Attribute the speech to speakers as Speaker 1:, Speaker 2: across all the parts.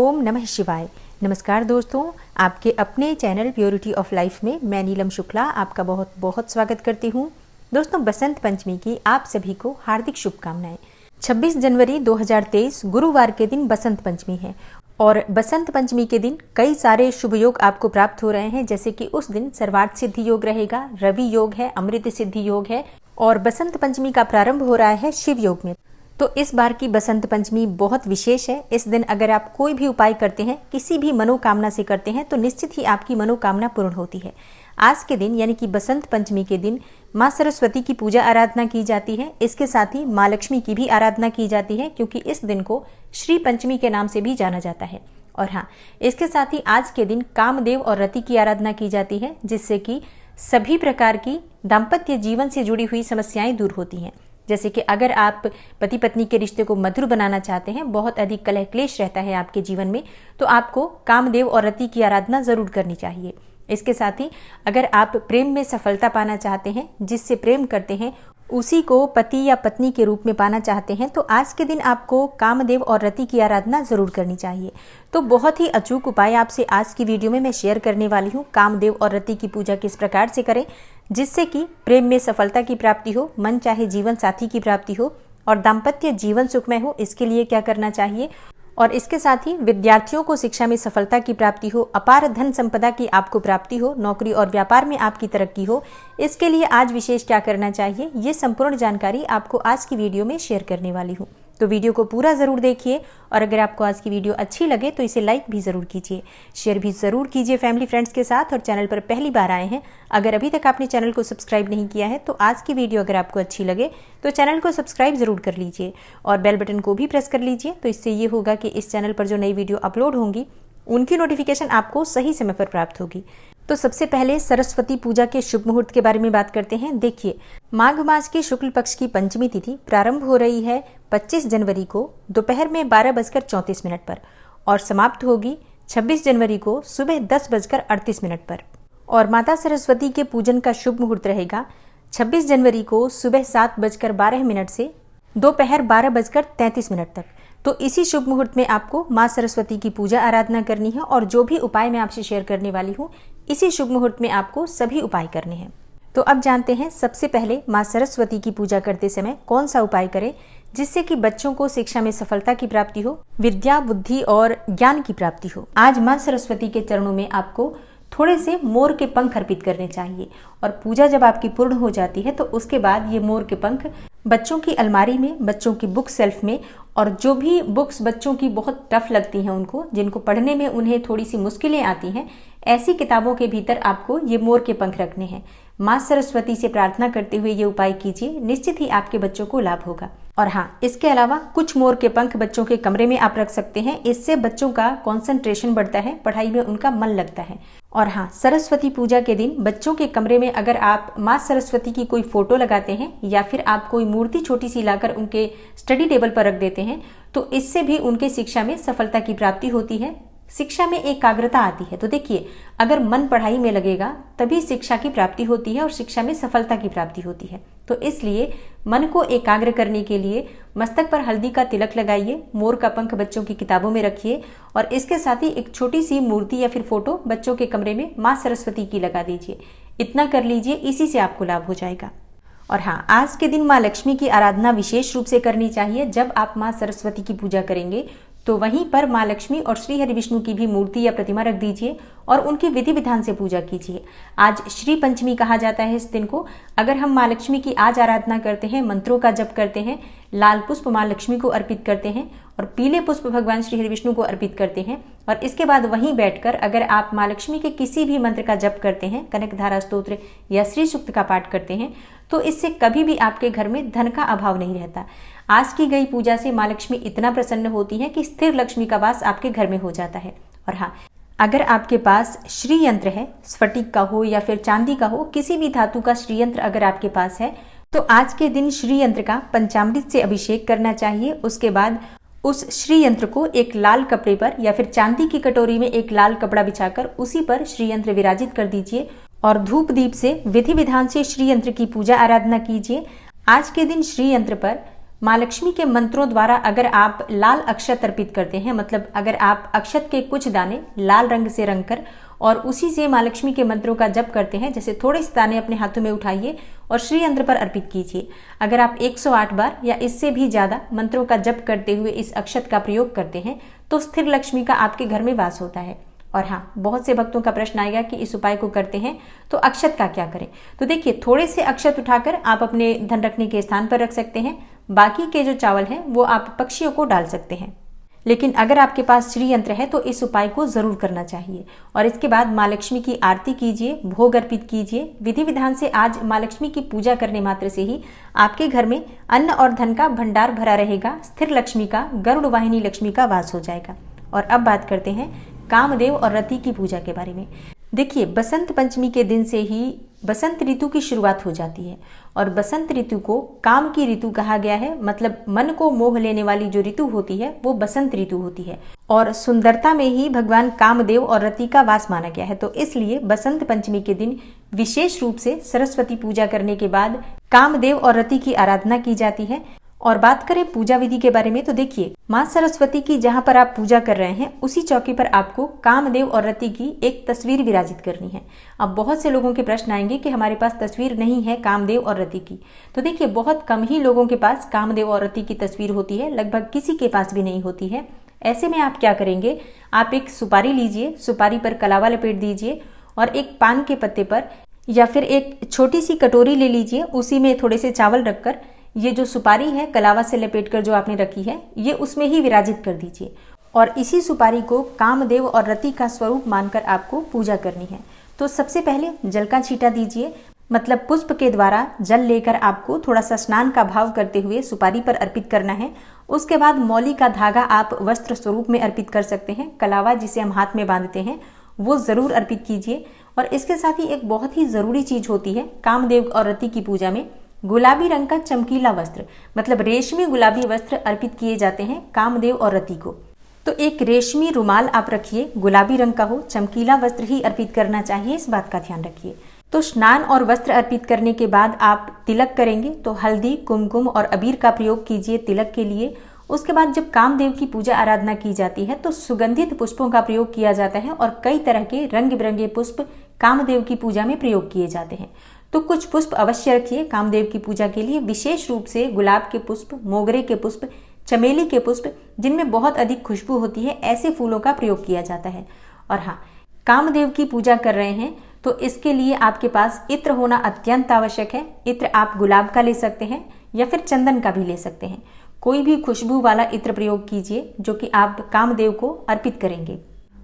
Speaker 1: ओम नमः शिवाय। नमस्कार दोस्तों, आपके अपने चैनल प्योरिटी ऑफ लाइफ में मैं नीलम शुक्ला आपका बहुत बहुत स्वागत करती हूँ। दोस्तों, बसंत पंचमी की आप सभी को हार्दिक शुभकामनाएं। 26 जनवरी 2023 गुरुवार के दिन बसंत पंचमी है और बसंत पंचमी के दिन कई सारे शुभ योग आपको प्राप्त हो रहे हैं। जैसे कि उस दिन सर्वार्थ सिद्धि योग रहेगा, रवि योग है, अमृत सिद्धि योग है और बसंत पंचमी का प्रारंभ हो रहा है शिव योग में। तो इस बार की बसंत पंचमी बहुत विशेष है। इस दिन अगर आप कोई भी उपाय करते हैं, किसी भी मनोकामना से करते हैं, तो निश्चित ही आपकी मनोकामना पूर्ण होती है। आज के दिन यानी कि बसंत पंचमी के दिन माँ सरस्वती की पूजा आराधना की जाती है। इसके साथ ही माँ लक्ष्मी की भी आराधना की जाती है, क्योंकि इस दिन को श्री पंचमी के नाम से भी जाना जाता है। और हाँ, इसके साथ ही आज के दिन कामदेव और रति की आराधना की जाती है, जिससे कि सभी प्रकार की दाम्पत्य जीवन से जुड़ी हुई समस्याएं दूर होती हैं। जैसे कि अगर आप पति पत्नी के रिश्ते को मधुर बनाना चाहते हैं, बहुत अधिक कलह क्लेश रहता है आपके जीवन में, तो आपको कामदेव और रति की आराधना जरूर करनी चाहिए। इसके साथ ही अगर आप प्रेम में सफलता पाना चाहते हैं, जिससे प्रेम करते हैं उसी को पति या पत्नी के रूप में पाना चाहते हैं, तो आज के दिन आपको कामदेव और रति की आराधना जरूर करनी चाहिए। तो बहुत ही अचूक उपाय आपसे आज की वीडियो में मैं शेयर करने वाली हूँ। कामदेव और रति की पूजा किस प्रकार से करें जिससे कि प्रेम में सफलता की प्राप्ति हो, मन चाहे जीवन साथी की प्राप्ति हो और दाम्पत्य जीवन सुखमय हो, इसके लिए क्या करना चाहिए। और इसके साथ ही विद्यार्थियों को शिक्षा में सफलता की प्राप्ति हो, अपार धन संपदा की आपको प्राप्ति हो, नौकरी और व्यापार में आपकी तरक्की हो, इसके लिए आज विशेष क्या करना चाहिए, ये संपूर्ण जानकारी आपको आज की वीडियो में शेयर करने वाली हूँ। तो वीडियो को पूरा जरूर देखिए और अगर आपको आज की वीडियो अच्छी लगे तो इसे लाइक भी जरूर कीजिए, शेयर भी जरूर कीजिए फैमिली फ्रेंड्स के साथ। और चैनल पर पहली बार आए हैं, अगर अभी तक आपने चैनल को सब्सक्राइब नहीं किया है, तो आज की वीडियो अगर आपको अच्छी लगे तो चैनल को सब्सक्राइब जरूर कर लीजिए और बेल बटन को भी प्रेस कर लीजिए। तो इससे ये होगा कि इस चैनल पर जो नई वीडियो अपलोड होंगी उनकी नोटिफिकेशन आपको सही समय पर प्राप्त होगी। तो सबसे पहले सरस्वती पूजा के शुभ मुहूर्त के बारे में बात करते हैं। देखिए, माघ मास की शुक्ल पक्ष की पंचमी तिथि प्रारंभ हो रही है 25 जनवरी को दोपहर में 12:34 पर और समाप्त होगी 26 जनवरी को सुबह 10:38 पर। और माता सरस्वती के पूजन का शुभ मुहूर्त रहेगा 26 जनवरी को सुबह 7:12 से दोपहर 12:33 तक। तो इसी शुभ मुहूर्त में आपको माँ सरस्वती की पूजा आराधना करनी है और जो भी उपाय मैं आपसे शेयर करने वाली हूँ, इसी शुभ मुहूर्त में आपको सभी उपाय करने हैं। तो अब जानते हैं सबसे पहले माँ सरस्वती की पूजा करते समय कौन सा उपाय करें जिससे कि बच्चों को शिक्षा में सफलता की प्राप्ति हो, विद्या बुद्धि और ज्ञान की प्राप्ति हो। आज माँ सरस्वती के चरणों में आपको थोड़े से मोर के पंख अर्पित करने चाहिए और पूजा जब आपकी पूर्ण हो जाती है तो उसके बाद ये मोर के पंख बच्चों की अलमारी में, बच्चों की बुक सेल्फ में, और जो भी बुक्स बच्चों की बहुत टफ लगती हैं उनको, जिनको पढ़ने में उन्हें थोड़ी सी मुश्किलें आती हैं, ऐसी किताबों के भीतर आपको ये मोर के पंख रखने हैं। माँ सरस्वती से प्रार्थना करते हुए ये उपाय कीजिए, निश्चित ही आपके बच्चों को लाभ होगा। और हाँ, इसके अलावा कुछ मोर के पंख बच्चों के कमरे में आप रख सकते हैं, इससे बच्चों का कंसंट्रेशन बढ़ता है, पढ़ाई में उनका मन लगता है। और हाँ, सरस्वती पूजा के दिन बच्चों के कमरे में अगर आप माँ सरस्वती की कोई फोटो लगाते हैं या फिर आप कोई मूर्ति छोटी सी लाकर उनके स्टडी टेबल पर रख देते हैं, तो इससे भी उनके शिक्षा में सफलता की प्राप्ति होती है, शिक्षा में एकाग्रता आती है। तो देखिए, अगर मन पढ़ाई में लगेगा तभी शिक्षा की प्राप्ति होती है और शिक्षा में सफलता की प्राप्ति होती है। तो इसलिए मन को एकाग्र करने के लिए मस्तक पर हल्दी का तिलक लगाइए, मोर का पंख बच्चों की किताबों में रखिए और इसके साथ ही एक छोटी सी मूर्ति या फिर फोटो बच्चों के कमरे में माँ सरस्वती की लगा दीजिए। इतना कर लीजिए, इसी से आपको लाभ हो जाएगा। और हाँ, आज के दिन माँ लक्ष्मी की आराधना विशेष रूप से करनी चाहिए। जब आप माँ सरस्वती की पूजा करेंगे तो वहीं पर माँ लक्ष्मी और श्री हरि विष्णु की भी मूर्ति या प्रतिमा रख दीजिए और उनकी विधि विधान से पूजा कीजिए। आज श्री पंचमी कहा जाता है इस दिन को। अगर हम माँ लक्ष्मी की आज आराधना करते हैं, मंत्रों का जप करते हैं, लाल पुष्प माँ लक्ष्मी को अर्पित करते हैं और पीले पुष्प भगवान श्री हरि विष्णु को अर्पित करते हैं और इसके बाद वहीं बैठकर अगर आप माँ लक्ष्मी के किसी भी मंत्र का जप करते हैं, कनकधारा स्तोत्र या श्री सूक्त का पाठ करते हैं, तो इससे कभी भी आपके घर में धन का अभाव नहीं रहता। आज की गई पूजा से माँ लक्ष्मी इतना प्रसन्न होती है कि स्थिर लक्ष्मी का वास आपके घर में हो जाता है। और हाँ, अगर आपके पास श्री यंत्र है, स्फटिक का हो या फिर चांदी का हो, किसी भी धातु का श्री यंत्र अगर आपके पास है, तो आज के दिन श्री यंत्र का पंचामृत से अभिषेक करना चाहिए। उसके बाद उस श्री यंत्र को एक लाल कपड़े पर या फिर चांदी की कटोरी में एक लाल कपड़ा बिछाकर उसी पर श्री यंत्र विराजित कर दीजिए और धूप दीप से विधि विधान से श्री यंत्र की पूजा आराधना कीजिए। आज के दिन श्री यंत्र पर माँ लक्ष्मी के मंत्रों द्वारा अगर आप लाल अक्षत अर्पित करते हैं, मतलब अगर आप अक्षत के कुछ दाने लाल रंग से रंग कर और उसी से माँ लक्ष्मी के मंत्रों का जप करते हैं, जैसे थोड़े से दाने अपने हाथों में उठाइए और श्री यंत्र पर अर्पित कीजिए। अगर आप 108 बार या इससे भी ज्यादा मंत्रों का जप करते हुए इस अक्षत का प्रयोग करते हैं तो स्थिर लक्ष्मी का आपके घर में वास होता है। और हाँ, बहुत से भक्तों का प्रश्न आएगा कि इस उपाय को करते हैं तो अक्षत का क्या करें। तो देखिए, थोड़े से अक्षत उठाकर आप अपने धन रखने के स्थान पर रख सकते हैं। बाकी के जो चावल हैं वो आप पक्षियों को डाल सकते हैं। लेकिन अगर आपके पास श्री यंत्र है तो इस उपाय को जरूर करना चाहिए। और इसके बाद माँ लक्ष्मी की आरती कीजिए, भोग अर्पित कीजिए। विधि विधान से आज माँ लक्ष्मी की पूजा करने मात्र से ही आपके घर में अन्न और धन का भंडार भरा रहेगा, स्थिर लक्ष्मी का, गरुड़ वाहिनी लक्ष्मी का वास हो जाएगा। और अब बात करते हैं कामदेव और रति की पूजा के बारे में। देखिए, बसंत पंचमी के दिन से ही बसंत ऋतु की शुरुआत हो जाती है और बसंत ऋतु को काम की ऋतु कहा गया है। मतलब मन को मोह लेने वाली जो ऋतु होती है वो बसंत ऋतु होती है और सुंदरता में ही भगवान कामदेव और रति का वास माना गया है। तो इसलिए बसंत पंचमी के दिन विशेष रूप से सरस्वती पूजा करने के बाद कामदेव और रति की आराधना की जाती है। और बात करें पूजा विधि के बारे में तो देखिए, माँ सरस्वती की जहाँ पर आप पूजा कर रहे हैं उसी चौकी पर आपको कामदेव और रति की एक तस्वीर विराजित करनी है। अब बहुत से लोगों के प्रश्न आएंगे कि हमारे पास तस्वीर नहीं है कामदेव और रति की। तो देखिए, बहुत कम ही लोगों के पास कामदेव और रति की तस्वीर होती है, लगभग किसी के पास भी नहीं होती है। ऐसे में आप क्या करेंगे, आप एक सुपारी लीजिए, सुपारी पर कलावा लपेट दीजिए और एक पान के पत्ते पर या फिर एक छोटी सी कटोरी ले लीजिए, उसी में थोड़े से चावल रखकर ये जो सुपारी है कलावा से लपेटकर जो आपने रखी है ये उसमें ही विराजित कर दीजिए। और इसी सुपारी को कामदेव और रति का स्वरूप मानकर आपको पूजा करनी है। तो सबसे पहले जल का छींटा दीजिए, मतलब पुष्प के द्वारा जल लेकर आपको थोड़ा सा स्नान का भाव करते हुए सुपारी पर अर्पित करना है। उसके बाद मौली का धागा आप वस्त्र स्वरूप में अर्पित कर सकते हैं। कलावा जिसे हम हाथ में बांधते हैं वो जरूर अर्पित कीजिए। और इसके साथ ही एक बहुत ही जरूरी चीज होती है कामदेव और रति की पूजा में, गुलाबी रंग का चमकीला वस्त्र, मतलब रेशमी गुलाबी वस्त्र अर्पित किए जाते हैं कामदेव और रति को। तो एक रेशमी रुमाल आप रखिए, गुलाबी रंग का हो, चमकीला वस्त्र ही अर्पित करना चाहिए, इस बात का ध्यान रखिए। तो स्नान और वस्त्र अर्पित करने के बाद आप तिलक करेंगे तो हल्दी, कुमकुम और अबीर का प्रयोग कीजिए तिलक के लिए। उसके बाद जब कामदेव की पूजा आराधना की जाती है तो सुगंधित पुष्पों का प्रयोग किया जाता है और कई तरह के रंग बिरंगे पुष्प कामदेव की पूजा में प्रयोग किए जाते हैं। तो कुछ पुष्प अवश्य रखिए कामदेव की पूजा के लिए, विशेष रूप से गुलाब के पुष्प, मोगरे के पुष्प, चमेली के पुष्प, जिनमें बहुत अधिक खुशबू होती है, ऐसे फूलों का प्रयोग किया जाता है। और हाँ, कामदेव की पूजा कर रहे हैं तो इसके लिए आपके पास इत्र होना अत्यंत आवश्यक है। इत्र आप गुलाब का ले सकते हैं या फिर चंदन का भी ले सकते हैं। कोई भी खुशबू वाला इत्र प्रयोग कीजिए जो कि आप कामदेव को अर्पित करेंगे।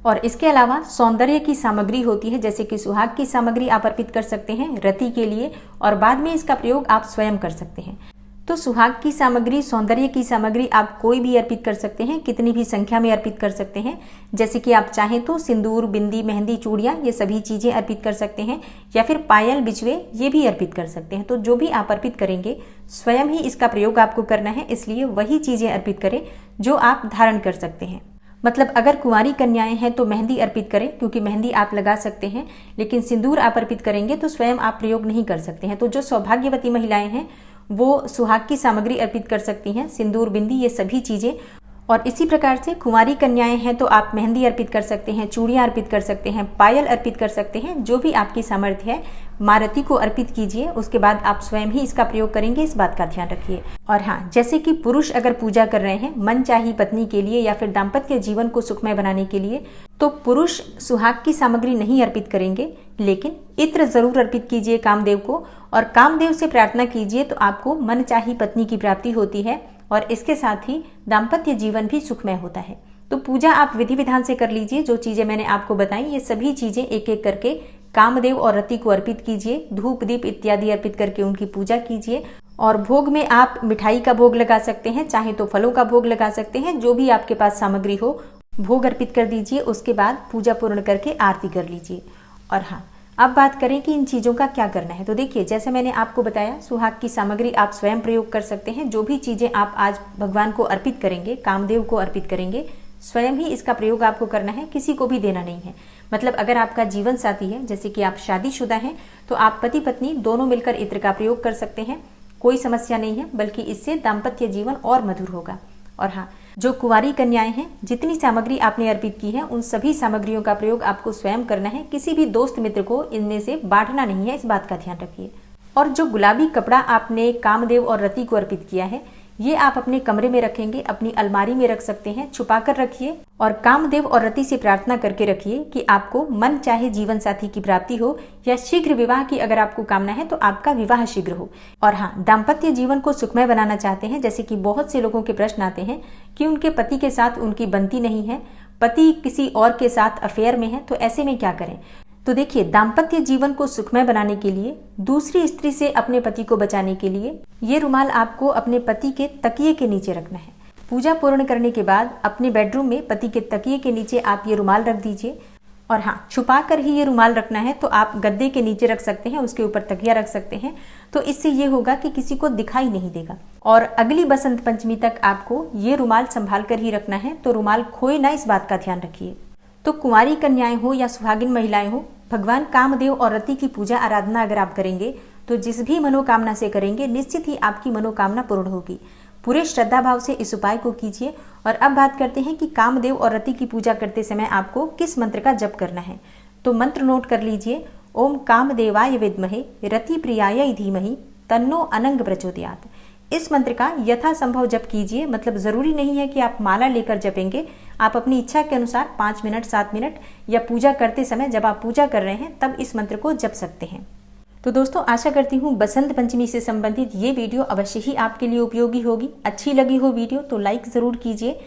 Speaker 1: और इसके अलावा सौंदर्य की सामग्री होती है, जैसे कि सुहाग की सामग्री आप अर्पित कर सकते हैं रति के लिए और बाद में इसका प्रयोग आप स्वयं कर सकते हैं। तो सुहाग की सामग्री, सौंदर्य की सामग्री आप कोई भी अर्पित कर सकते हैं, कितनी भी संख्या में अर्पित कर सकते हैं। जैसे कि आप चाहें तो सिंदूर, बिंदी, मेहंदी, चूड़ियाँ, ये सभी चीजें अर्पित कर सकते हैं या फिर पायल, बिछवे, ये भी अर्पित कर सकते हैं। तो जो भी आप अर्पित करेंगे स्वयं ही इसका प्रयोग आपको करना है, इसलिए वही चीजें अर्पित करें जो आप धारण कर सकते हैं। मतलब अगर कुंवारी कन्याएं हैं तो मेहंदी अर्पित करें, क्योंकि मेहंदी आप लगा सकते हैं, लेकिन सिंदूर आप अर्पित करेंगे तो स्वयं आप प्रयोग नहीं कर सकते हैं। तो जो सौभाग्यवती महिलाएं हैं वो सुहाग की सामग्री अर्पित कर सकती हैं, सिंदूर, बिंदी, ये सभी चीजें। और इसी प्रकार से कुंवारी कन्याएं हैं तो आप मेहंदी अर्पित कर सकते हैं, चूड़ियां अर्पित कर सकते हैं, पायल अर्पित कर सकते हैं, जो भी आपकी सामर्थ्य है माँ रति को अर्पित कीजिए। उसके बाद आप स्वयं ही इसका प्रयोग करेंगे, इस बात का ध्यान रखिए। और हाँ, जैसे कि पुरुष अगर पूजा कर रहे हैं मनचाही पत्नी के लिए या फिर दाम्पत्य जीवन को सुखमय बनाने के लिए, तो पुरुष सुहाग की सामग्री नहीं अर्पित करेंगे, लेकिन इत्र जरूर अर्पित कीजिए कामदेव को और कामदेव से प्रार्थना कीजिए तो आपको मनचाही पत्नी की प्राप्ति होती है और इसके साथ ही दाम्पत्य जीवन भी सुखमय होता है। तो पूजा आप विधि विधान से कर लीजिए। जो चीजें मैंने आपको बताई ये सभी चीजें एक एक करके कामदेव और रति को अर्पित कीजिए, धूप दीप इत्यादि अर्पित करके उनकी पूजा कीजिए। और भोग में आप मिठाई का भोग लगा सकते हैं, चाहे तो फलों का भोग लगा सकते हैं, जो भी आपके पास सामग्री हो भोग अर्पित कर दीजिए। उसके बाद पूजा पूर्ण करके आरती कर लीजिए। और हाँ, अब बात करें कि इन चीज़ों का क्या करना है। तो देखिए, जैसे मैंने आपको बताया सुहाग की सामग्री आप स्वयं प्रयोग कर सकते हैं। जो भी चीज़ें आप आज भगवान को अर्पित करेंगे, कामदेव को अर्पित करेंगे, स्वयं ही इसका प्रयोग आपको करना है, किसी को भी देना नहीं है। मतलब अगर आपका जीवन साथी है, जैसे कि आप शादीशुदा हैं, तो आप पति पत्नी दोनों मिलकर इत्र का प्रयोग कर सकते हैं। कोई समस्या नहीं है, बल्कि इससे दाम्पत्य जीवन और मधुर होगा। और हाँ, जो कुंवारी कन्याएं हैं, जितनी सामग्री आपने अर्पित की है उन सभी सामग्रियों का प्रयोग आपको स्वयं करना है, किसी भी दोस्त मित्र को इनमें से बांटना नहीं है, इस बात का ध्यान रखिए। और जो गुलाबी कपड़ा आपने कामदेव और रति को अर्पित किया है, ये आप अपने कमरे में रखेंगे, अपनी अलमारी में रख सकते हैं, छुपा कर रखिए और कामदेव और रति से प्रार्थना करके रखिए कि आपको मन चाहे जीवन साथी की प्राप्ति हो या शीघ्र विवाह की अगर आपको कामना है तो आपका विवाह शीघ्र हो। और हाँ, दाम्पत्य जीवन को सुखमय बनाना चाहते हैं, जैसे कि बहुत से लोगों के प्रश्न आते हैं कि उनके पति के साथ उनकी बनती नहीं है, पति किसी और के साथ अफेयर में है, तो ऐसे में क्या करें। तो देखिए, दाम्पत्य जीवन को सुखमय बनाने के लिए, दूसरी स्त्री से अपने पति को बचाने के लिए ये रुमाल आपको अपने पति के तकिए के नीचे रखना है। पूजा पूर्ण करने के बाद अपने बेडरूम में पति के तकिए के नीचे आप ये रुमाल रख दीजिए। और हाँ, छुपा कर ही ये रुमाल रखना है, तो आप गद्दे के नीचे रख सकते हैं, उसके ऊपर तकिया रख सकते हैं, तो इससे ये होगा कि किसी को दिखाई नहीं देगा। और अगली बसंत पंचमी तक आपको ये रुमाल संभाल कर ही रखना है, तो रुमाल खोए ना, इस बात का ध्यान रखिए। तो कुंवारी कन्याएं हो या सुहागिन महिलाएं हो, भगवान कामदेव और रति की पूजा आराधना अगर आप करेंगे तो जिस भी मनोकामना से करेंगे, निश्चित ही आपकी मनोकामना पूर्ण होगी। पूरे श्रद्धा भाव से इस उपाय को कीजिए। और अब बात करते हैं कि कामदेव और रति की पूजा करते समय आपको किस मंत्र का जप करना है। तो मंत्र नोट कर लीजिए। ओम कामदेवाय विद्महे रति प्रियाय धीमहि तन्नो अनंग प्रचोदयात्। इस मंत्र का यथासंभव जप कीजिए। मतलब जरूरी नहीं है कि आप माला लेकर जपेंगे, आप अपनी इच्छा के अनुसार 5 मिनट, 7 मिनट या पूजा करते समय जब आप पूजा कर रहे हैं तब इस मंत्र को जप सकते हैं। तो दोस्तों, आशा करती हूँ बसंत पंचमी से संबंधित ये वीडियो अवश्य ही आपके लिए उपयोगी होगी। अच्छी लगी हो वीडियो तो लाइक जरूर कीजिए।